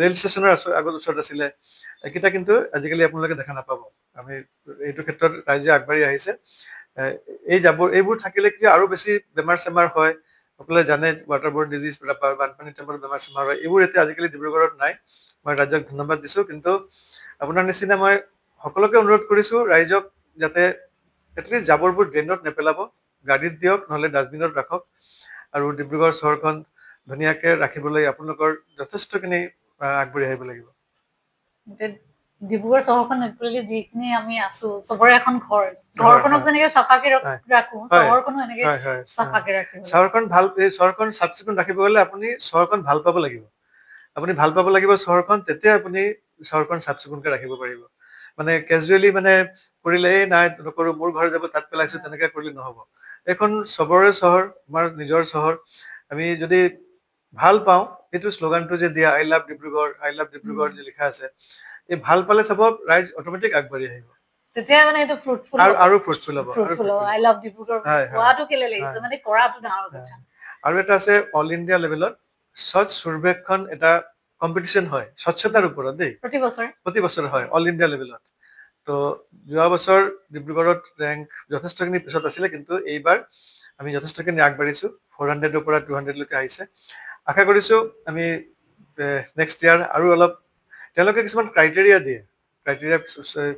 ৰেল ষ্টেচনৰ আগত ওচৰত আছিলে। এইকেইটা কিন্তু আজিকালি আপোনালোকে দেখা নাপাব। আমি এইটো ক্ষেত্ৰত ৰাইজে আগবাঢ়ি আহিছে। এইবোৰ থাকিলে কি আৰু বেছি বেমাৰ চেমাৰ হয়। সকলোৱে জানে ৱাটাৰ বৰ্ন ডিজিজ, বানপানী টাইমত বেমাৰ চেমাৰ হয়। এইবোৰ এতিয়া আজিকালি ডিব্ৰুগড়ত নাই। মই ৰাইজক ধন্যবাদ দিছো। কিন্তু আপোনাৰ নিচিনা মই সকলোকে অনুৰোধ কৰিছো ৰাইজক যাতে এটলিষ্ট জাবৰবোৰ ড্ৰেইনত নেপেলাব, গাড়ীত দিয়ক, নহ'লে ডাষ্টবিনত ৰাখক। আৰু ডিব্ৰুগড় চহৰখন ধুনীয়াকে ৰাখিবলৈ আপোনালোকৰ যথেষ্টখিনি আগবাঢ়ি আহিব লাগিব। ডিব্ৰুগড় চহৰখন একচুৱেলি যিখিনি আমি আছো, চবৰে এখন ঘৰখনক যেনেকে চাফাকে ৰাখো, চহৰখনো এনেকে চাফাকে ৰাখিব। চহৰখন চাফ চিকুণ ৰাখিব গ'লে আপুনি চহৰখন ভাল পাব লাগিব। আপুনি ভাল পাব লাগিব চহৰখন, তেতিয়া আপুনি চহৰখন চাফ চিকুণকে ৰাখিব পাৰিব। মানে কেজুৱেলি মানে কৰিলে নাই নকৰো, মোৰ ঘৰ যাব তাত পেলাইছো, তেনেকে কৰিলে নহ'ব। এইখন চবৰে চহৰ, আমাৰ নিজৰ চহৰ। আমি যদি ভাল পাওঁ, এইটো শ্লোগানটো যে দিয়া আই লাভ ডিব্ৰুগড় যে লিখা আছে, এই ভাল পালে চাব ৰাইজ অট'মেটিক আগবাঢ়ি আহিব। তেতিয়া মানে এইটো ফ্ৰুটফুল আৰু ফ্ৰুটফুল হ'ব। আই লাভ ডিব্ৰুগড় কোৱাটো কেলে লাগিছে, মানে কৰাটো ডাঙৰ কথা। আৰু এটা আছে অল ইণ্ডিয়া লেভেলত স্বচ্ছ সৰ্বেক্ষণ এটা কম্পিটিশ্যন হয় স্বচ্ছতাৰ ওপৰত দেই, প্ৰতি বছৰ হয় অল ইণ্ডিয়া লেভেলত। তো যোৱা বছৰ ডিব্ৰুগড়ত ৰেংক যথেষ্টখিনি পিছত আছিলে, কিন্তু এইবাৰ আমি যথেষ্টখিনি আগবাঢ়িছো। 400ৰ পৰা 200লৈকে আহিছে। আশা কৰিছো আমি নেক্সট ইয়াৰ আৰু অলপ, তেওঁলোকে কিছুমান ক্ৰাইটেৰিয়া দিয়ে।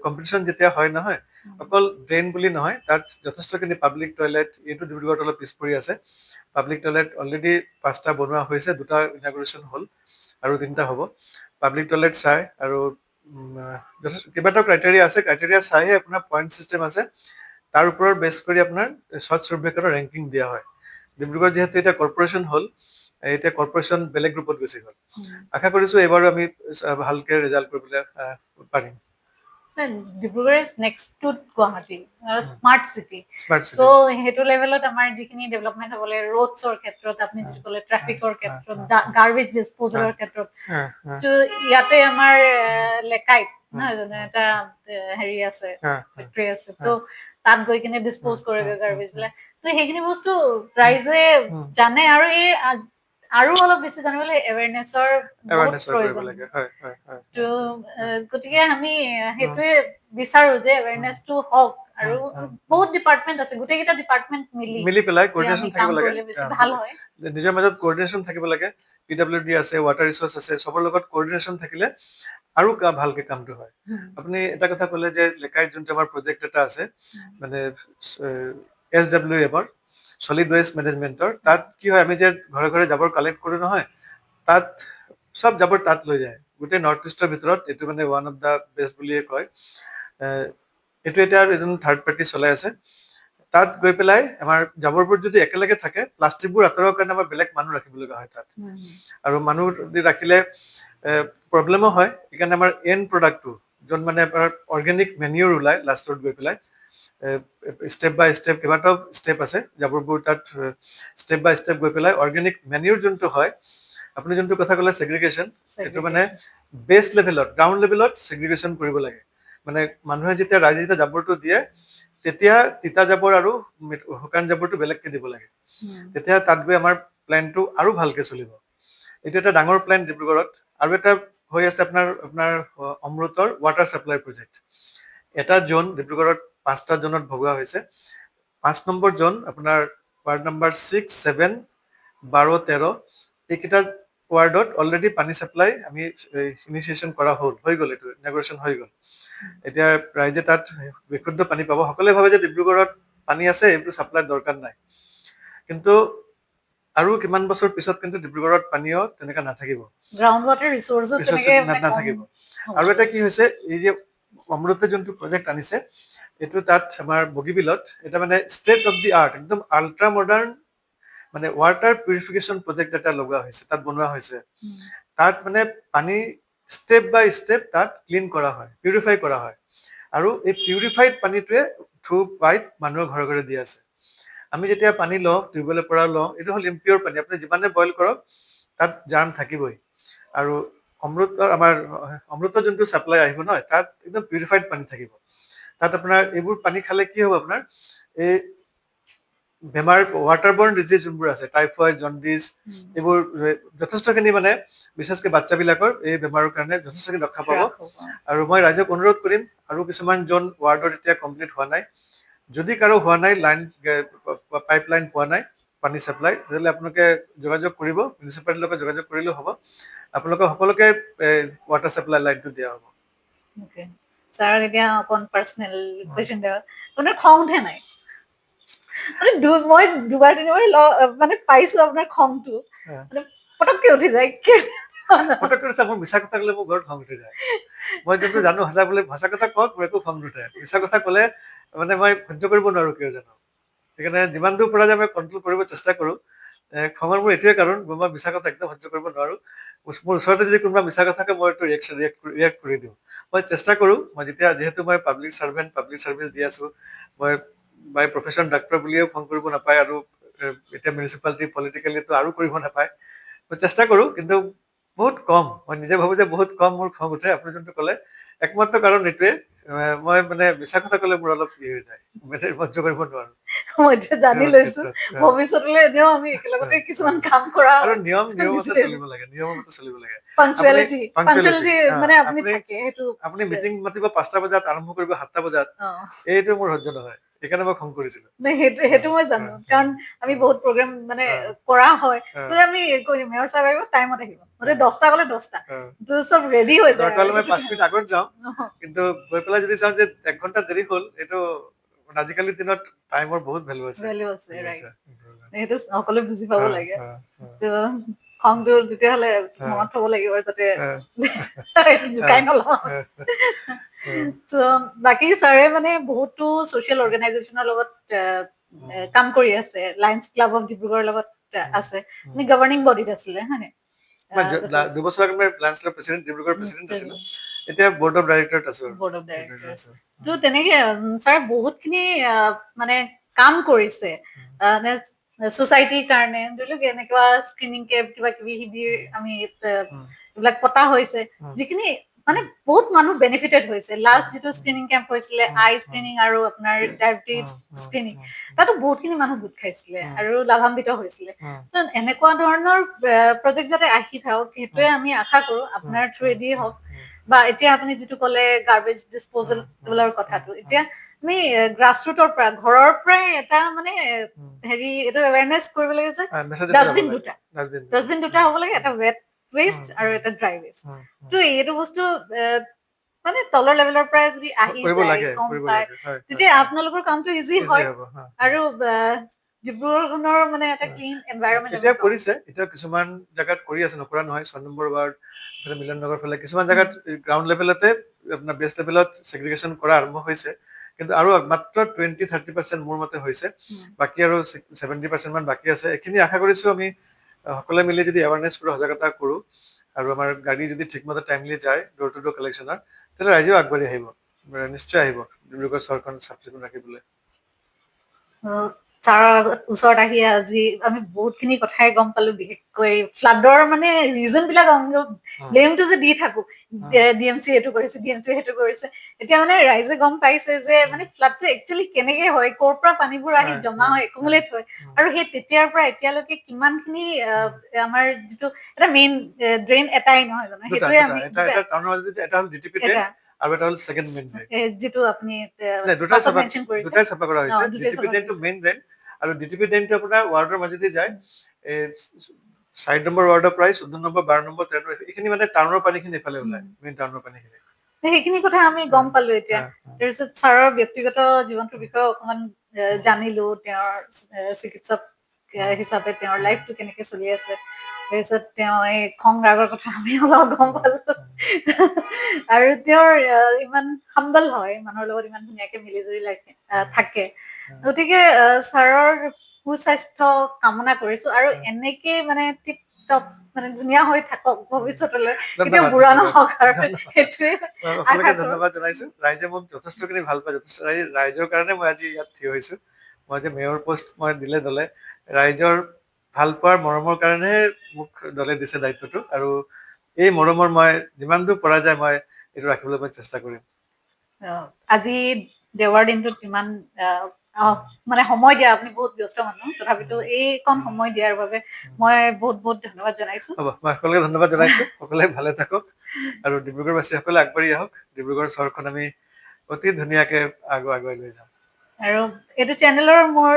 কম্পিটিশ্যন যেতিয়া হয় নহয়, অকল ড্ৰেইন বুলি নহয়, তাত যথেষ্টখিনি পাব্লিক টয়লেট, এইটো ডিব্ৰুগড়ত অলপ পিছ পৰি আছে। পাব্লিক টয়লেট অলৰেডি 5টা বনোৱা হৈছে, 2টা ইনাগুৰেশ্যন হ'ল আৰু 3টা হ'ব। পাব্লিক টয়লেট চাই আৰু কেইবাটাও ক্ৰাইটেৰিয়া আছে, ক্ৰাইটেৰিয়া চাইহে আপোনাৰ পইণ্ট চিষ্টেম আছে। তাৰ ওপৰত বেছ কৰি আপোনাৰ স্বচ্ছ সৰ্বেক্ষণৰ ৰেংকিং দিয়া হয়। ডিব্ৰুগড় যিহেতু এতিয়া কৰ্পৰেশ্যন হ'ল, এতিয়া কৰ্পৰেশ্যন বেলেগ গ্ৰুপত গুচি গ'ল। আশা কৰিছো এইবাৰো আমি ভালকে ৰিজাল্ট কৰিবলৈ পাৰিম। Dibrugarh is next to Guwahati, smart city. So' সেইটো লেভেলত আমাৰ যিখিনি ডেভেলপমেণ্ট হ'ব লাগে, ৰোডছৰ ক্ষেত্ৰত, আপুনি যিটো ক'লে ট্ৰাফিকৰ ক্ষেত্ৰত, গাৰ্বেজ ডিছপ'জেলৰ ক্ষেত্ৰত, ইয়াতে আমাৰ লেকাইত নহয় জানো এটা হেৰি আছে, ফেক্টৰী আছে। ত' তাত গৈ কিনে ডিছপ'জ কৰেগৈ গাৰ্বেজ বিলাক। ত' সেইখিনি বস্তু ৰাইজে জানে, আৰু এই আৰু অলপ বেছি জানিবলৈ এৱেৰনেছৰ প্ৰয়োজন। ত' গতিকে আমি সেইটোৱে বিচাৰো যে এৱেৰনেছটো হওক আৰু বহুত ডিপাৰ্টমেন্ট আছে, গোটেইকেইটা ডিপাৰ্টমেন্ট মিলি পেলাই যে কোঅৰ্ডিনেশ্যন আমি থাকিব কাম লাগে কৰিলে বেছি ভাল হয়। নিজৰ মাজত কোঅৰ্ডিনেশ্যন থাকিব লাগে PWD আছে ৱাটাৰ ৰিচোৰ্চ আছে চবৰ লগত কোঅৰ্ডিনেশ্যন থাকিলে আৰু ভালকে কামটো হয় আপুনি এটা কথা ক'লে যে লেকাইত যোনটো আমাৰ প্ৰজেক্ট এটা আছে মানে SWM ৰ সলিড ওয়েষ্ট মেনেজমেন্টৰ তাত কি হয় আমি যে ঘৰে ঘৰে জাবৰ কালেক্ট কৰো নহয় তাত সব জাবৰ তাত লৈ যায় গোটেই নৰ্থ ইষ্টৰ ভিতৰত এইটো মানে ওৱান অফ দা বেষ্ট বুলিয়ে কয় এইটো এতিয়া এজন থাৰ্ড পাৰ্টি চলাই আছে তাত গৈ পেলাই আমাৰ জাবৰবোৰ যদি একেলগে থাকে প্লাষ্টিকবোৰ আঁতৰাৰ কাৰণে আমাৰ বেলেগ মানুহ ৰাখিব লগা হয় তাত আৰু মানুহ যদি ৰাখিলে প্ৰব্লেমো হয় সেইকাৰণে আমাৰ এণ্ড প্ৰডাক্টটো যোন মানে আপোনাৰ অৰ্গেনিক মেনিয়ৰ ওলাই লাষ্টত গৈ পেলাই ষ্টেপ বাই ষ্টেপ কেইবাটাও ষ্টেপ আছে জাবৰবোৰ তাত ষ্টেপ বাই ষ্টেপ গৈ পেলাই অৰ্গেনিক মেনিয়ৰ যোনটো হয় আপুনি যোনটো কথা ক'লে ছেগ্ৰিগেশ্যন এইটো মানে বেছ লেভেলত গ্ৰাউণ্ড লেভেলত ছেগ্ৰিগেশ্যন কৰিব লাগে মানে মানুহে যেতিয়া ৰাইজে যেতিয়া জাবৰটো দিয়ে তেতিয়া তিতা জাবৰ আৰু শুকান জাবৰটো বেলেগকে দিব লাগে তেতিয়া তাত গৈ আমাৰ প্লেনটো আৰু ভালকে চলিব এইটো এটা ডাঙৰ প্লেন ডিব্ৰুগড়ত আৰু এটা হৈ আছে আপোনাৰ অমৃতৰ ৱাটাৰ ছাপ্লাই প্ৰজেক্ট এটা জোন ডিব্ৰুগড়ত 5টা জোনত ভগোৱা হৈছে 5 নম্বৰ জোন আপোনাৰ ৱাৰ্ড নম্বৰ 6, 7, 12, 13 এইকেইটা ৱাৰ্ডত অলৰেডি পানী ছাপ্লাই আমি ইনিচিয়েশ্যন কৰা হৈ গ'ল এইটো ইনগ্ৰেশ্যন হৈ গ'ল এতিয়া ৰাইজে তাত বিশুদ্ধ পানী পাব সকলোৱে ভাবে যে ডিব্ৰুগড়ত পানী আছে এইটো ছাপ্লাই দৰকাৰ নাই কিন্তু আৰু কিমান বছৰ পিছত কিন্তু ডিব্ৰুগড়ত পানীও তেনেকা নাথাকিব গ্ৰাউণ্ড ৱাটাৰ ৰিসোৰ্সো তেনেকে নাথাকিব আৰু এটা কি হৈছে এই যে অমৃত যোনটো প্ৰজেক্ট আনিছে এইটো তাত আমাৰ বগীবিলত এটা মানে ষ্টেট অফ দি আৰ্ট একদম আল্ট্ৰা মডাৰ্ণ মানে ৱাটাৰ পিউৰিফিকেশ্যন প্ৰজেক্ট এটা লগোৱা হৈছে তাত বনোৱা হৈছে তাত মানে পানী ষ্টেপ বাই ষ্টেপ তাত ক্লিন কৰা হয় পিউৰিফাই কৰা হয় আৰু এই পিউৰিফাইড পানীটোৱে থ্ৰু পাইপ মানুহৰ ঘৰে ঘৰে দি আছে আমি যেতিয়া পানী লওঁ টিউবৱেলৰ পৰা লওঁ এইটো হ'ল ইম্পিয়ৰ পানী আপুনি যিমানে বইল কৰক তাত জাৰ্ম থাকিবই আৰু অমৃতৰ যোনটো ছাপ্লাই আহিব নহয় তাত একদম পিউৰিফাইড পানী থাকিব তাত আপোনাৰ এইবোৰ পানী খালে কি হ'ব আপোনাৰ এই বেমাৰ ৱাটাৰবৰ্ন ডিজিজ যোনবোৰ আছে টাইফয়েড জণ্ডিছ এইবোৰ যথেষ্টখিনি মানে বিশেষকৈ বাচ্চাবিলাকৰ এই বেমাৰৰ কাৰণে যথেষ্টখিনি ৰক্ষা পাব আৰু মই ৰাইজক অনুৰোধ কৰিম আৰু কিছুমান জোন ৱাৰ্ডত এতিয়া কমপ্লিট হোৱা নাই যদি কাৰো হোৱা নাই লাইন পাইপ লাইন পোৱা নাই পানী ছাপ্লাই তেতিয়াহ'লে আপোনালোকে যোগাযোগ কৰিব মিউনিচিপালিটিৰ লগত যোগাযোগ কৰিলেও হ'ব আপোনালোকে সকলোকে ৱাটাৰ ছাপ্লাই লাইনটো দিয়া হ'ব ছাৰ এতিয়া অকণ পাৰ্চনেল কুৱেশ্যন দিয়া আপোনাৰ খং উঠে নাই মানে মই দুবাৰ তিনিবাৰ মানে পাইছো আপোনাৰ খংটো মানে পটককে উঠি যায় পটককে মোৰ মিছা কথা ক'লে মোৰ ঘৰত খং উঠি যায় মই যোনটো জানো সঁচা কথা কওক মোৰ একো খং নুঠে মিছা কথা ক'লে মানে মই সহ্য কৰিব নোৱাৰো কিয় জানো সেইকাৰণে যিমান দূৰ পৰা যায় মই কণ্ট্ৰল কৰিব চেষ্টা কৰো খঙৰ মোৰ এইটোৱে কাৰণ মই মিছা কথা একদম সহ্য কৰিব নোৱাৰো মোৰ ওচৰতে যদি কোনোবা মিছা কথা কয় মই এইটো ৰিয়েক্ট কৰি দিওঁ মই চেষ্টা কৰো মই যিহেতু মই পাব্লিক চাৰ্ভিচ দি আছো মই বাই প্ৰফেশ্যন ডাক্তৰ বুলিও খং কৰিব নাপায় আৰু এতিয়া মিউনিচিপালিটি পলিটিকেলিটো আৰু কৰিব নাপায় মই চেষ্টা কৰো কিন্তু বহুত কম মই নিজে ভাবো যে বহুত কম মোৰ খং উঠে আপুনি যোনটো ক'লে একমাত্ৰ কাৰণ এইটোৱে মই মানে মিছা কথা ক'লে মোৰ অলপ হৈ যায় সহ্য কৰিব নোৱাৰো মই এতিয়া জানি লৈছো ভৱিষ্যতলৈ এনেও আমি একেলগতে কিছুমান কাম কৰা আৰু নিয়মমতে চলিব লাগে পাঞ্চুৱেলিটি মানে আপুনি থাকে সেইটো আপুনি মিটিং মাতিব 5টা বজাত আৰম্ভ কৰিব 7টা বজাত এইটো মোৰ সহ্য নহয় সেইকাৰণে মই খং কৰিছিলো সেইটো মই জানো কাৰণ আমি বহুত প্ৰগ্ৰাম মানে কৰা হয় আমি কৈ দিম মেয়ৰ চাহেব আহিব টাইমত আহিব মানে 10টা গ'লে 10টা চব ৰেডি হৈ যায় মই 5 মিনিট আগত যাওঁ কিন্তু গৈ পেলাই যদি চাওঁ যে 1 ঘণ্টা দেৰি হ'ল এইটো আজিকালিৰ দিনত টাইমৰ বহুত ভেলু আছে সেইটো সকলোৱে বুজি পাব লাগে খংটো তেতিয়াহ'লে মনত থব লাগিব যাতে জোকাই নলওঁ বাকী ছাৰে মানে বহুতো ছ'চিয়েল অৰ্গেনাইজেশ্যনৰ লগত কাম কৰি আছে লায়ন্স ক্লাব অফ ডিব্ৰুগড়ৰ লগত আছে গভৰ্ণিং বডিত আছিলে হয়নে 2 বছৰ আগত মই Lions club president Dibrugarh president আছিলো এতিয়া বৰ্ড অফ ডাইৰেক্টৰত আছো তেনেকে ছাৰ বহুতখিনি মানে কাম কৰিছে ছ'চাইটিৰ কাৰণে ধৰি লওক এনেকুৱা স্ক্ৰিনিং কেম্প কিবা কিবি শিবিৰ আমি এইবিলাক পতা হৈছে যিখিনি মানে বহুত মানুহ বেনিফিটেড হৈছে লাষ্ট যিটো স্ক্ৰিনিং কেম্প হৈছিলে আই স্ক্ৰিনিং আৰু আপোনাৰ ডায়েবেটিছ স্ক্ৰিনিং তাতো বহুতখিনি মানুহ গোট খাইছিলে আৰু লাভান্বিত হৈছিলে তো এনেকুৱা ধৰণৰ প্ৰজেক্ট যাতে আহি থাকক সেইটোৱে আমি আশা কৰো আপোনাৰ থ্ৰুৱেদি হওক বা এতিয়া আপুনি যিটো ক'লে গাৰ্বেজ ডিছপ'জেলৰ কথাটো এতিয়া আমি গ্ৰাছৰুটৰ পৰা ঘৰৰ পৰাই এটা মানে হেৰি এইটো এৱেৰনেছ কৰিব লাগে যে ডাষ্টবিন দুটা হ'ব লাগে এটা ৱেট ৱেষ্ট আৰু এটা ড্ৰাই ৱেষ্ট তো এইটো বস্তু মানে তলৰ লেভেলৰ পৰাই যদি আহি যায় গম পায় তেতিয়া আপোনালোকৰ কামটো ইজি হয় আৰু ডিব্ৰুগড়খনৰ মানে এটা ক্লিন এনভাইৰনমেণ্ট এতিয়া কৰিছে এতিয়া কিছুমান জাগাত কৰি আছে নকৰা নহয় 6 নম্বৰ ৱাৰ্ড মিলন নগৰ ফালে কিছুমান জাগাত গ্ৰাউণ্ড লেভেলতে আপোনাৰ বেষ্ট লেভেলত ছেগ্ৰিগেশ্যন কৰা আৰম্ভ হৈছে কিন্তু আৰু মাত্ৰ 20-30% মোৰ মতে হৈছে বাকী আৰু 70% মান বাকী আছে এইখিনি আশা কৰিছো আমি সকলোৱে মিলি যদি এৱাৰনেছ কৰো সজাগতা কৰো আৰু আমাৰ গাড়ী যদি ঠিকমতে টাইমলি যায় ডোৰ টু ডোৰ কালেকশ্যনৰ তেতিয়াহ'লে ৰাইজেও আগবাঢ়ি আহিব নিশ্চয় আহিব ডিব্ৰুগড় চহৰখন চাফ চিকুণ ৰাখিবলৈ ছাৰৰ আগত ওচৰত আহি আজি আমি বহুতখিনি কথাই গম পালো বিশেষকৈ ফ্লাডৰ মানে ৰিজন বিলাক ব্লেমটো যে দি থাকো ডি এম চি এইটো কৰিছে ডি এম চি সেইটো কৰিছে এতিয়া মানে ৰাইজে গম পাইছে যে মানে ফ্লাডটো একচুৱেলি কেনেকে হয় ক'ৰ পৰা পানীবোৰ আহি জমা হয় একুমুলেট হয় আৰু সেই তেতিয়াৰ পৰা এতিয়ালৈকে কিমানখিনি আমাৰ যিটো এটা মেইন ড্ৰেইন এটাই নহয় জানো সেইটোৱে আমি আৰু এটা হ'ল ছেকেণ্ড মেইন ড্ৰেইন যিটো আপুনি দুটাই চাফা কৰা হৈছে ডিটিপি ড্ৰেইনটো মেইন ড্ৰেইন আৰু ডিটিপি ড্ৰেইনটো আপোনাৰ ৱাৰ্ডৰ মাজেদি যায় 4 নম্বৰ ৱাৰ্ডৰ পৰাই 14 নম্বৰ 12 নম্বৰ 13 নম্বৰ এইখিনি মানে টাউনৰ পানীখিনি এইফালে ওলায় মেইন টাউনৰ পানীখিনি সেইখিনি কথা আমি গম পালো এতিয়া তাৰপিছত ছাৰৰ ব্যক্তিগত জীৱনটোৰ বিষয়ে অকমান জানিলো তেওঁৰ চিকিৎসক হিচাপে তেওঁৰ লাইফটো কেনেকে চলি আছে তাৰপিছত তেওঁ এই খং ৰাগৰ কথা আমি অলপ গম পালো আৰু তেওঁৰ ইমান হাম্বল হয় মানুহৰ লগত ইমান ধুনীয়াকে মিলি জুলি থাকে গতিকে ছাৰৰ সুস্বাস্থ্য কামনা কৰিছো আৰু এনেকে মানে টিপ টপ মানে ধুনীয়া হৈ থাকক ভৱিষ্যতলৈ কেতিয়াও বুঢ়া নহওক আৰু সেইটোৱে ধন্যবাদ জনাইছো ৰাইজে মোক যথেষ্টখিনি ভাল পায় যথেষ্ট ৰাইজৰ কাৰণে মই আজি ইয়াত থিয় হৈছো মই যে মেয়ৰ পোষ্ট মই দিলে দলে ৰাইজৰ ভাল পোৱাৰ মৰমৰ কাৰণেহে মোক দলে দিছে দায়িত্বটো আৰু এই মৰমৰ মই যিমান দূৰ পৰা যায় মই এইটো ৰাখিবলৈ মই চেষ্টা কৰিম আজি দেওবাৰ দিনটোত ইমান মানে সময় দিয়া আপুনি বহুত ব্যস্ত মানুহ তথাপিতো এইকণ সময় দিয়াৰ বাবে মই বহুত বহুত ধন্যবাদ জনাইছো হ'ব মই সকলোকে ধন্যবাদ জনাইছো সকলোৱে ভালে থাকক আৰু ডিব্ৰুগড়বাসীসকলে আগবাঢ়ি আহক ডিব্ৰুগড় চহৰখন আমি অতি ধুনীয়াকে আগুৱাই লৈ যাম আৰু এইটো চেনেলৰ মোৰ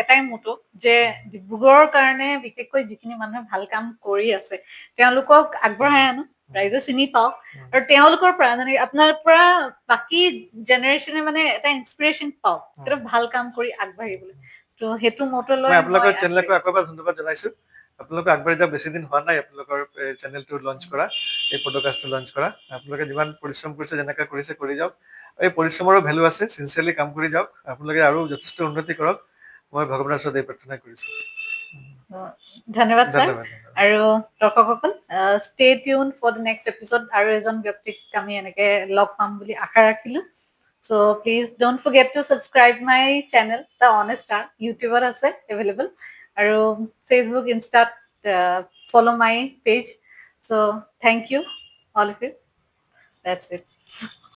এটাই মটো যে ডিব্ৰুগড়ৰ কাৰণে বিশেষকৈ যিখিনি মানুহে ভাল কাম কৰি আছে তেওঁলোকক আগবঢ়াই আনো ৰাইজে চিনি পাওক আৰু তেওঁলোকৰ পৰা মানে আপোনাৰ পৰা বাকী জেনেৰেশ্যনে মানে এটা ইনস্পিৰেশ্যন পাওক এটা ভাল কাম কৰি আগবাঢ়িবলৈ তো সেইটো মটো লৈ আপোনালোকৰ চেনেলক আকৌ এবাৰ ধন্যবাদ জনাইছো আপোনালোকে আগবাঢ়ি যোৱা বেছি দিন হোৱা নাই আপোনালোকৰ চেনেলটো লঞ্চ কৰা এই পডকাষ্টটো লঞ্চ কৰা আপোনালোকে যিমান পৰিশ্ৰম কৰিছে যেনেকৈ কৰিছে কৰি যাওক এই পৰিশ্ৰমৰো ভেলু আছে চিনচিয়াৰলি কাম কৰি যাওক আপোনালোকে আৰু যথেষ্ট উন্নতি কৰক মই ভগৱানৰ ওচৰত এই প্ৰাৰ্থনা কৰিছো ধন্যবাদ ছাৰ আৰু দৰ্শকসকল stay tune for the next episode আৰু এজন ব্যক্তিক আমি এনেকে লগ পাম বুলি আশা ৰাখিলো so' please don't forget to subscribe my channel the honest star ইউটিউবত আছে এভেইলেবল আৰু ফেচবুক ইনষ্টাত follow' my page so' thank you all of you that's it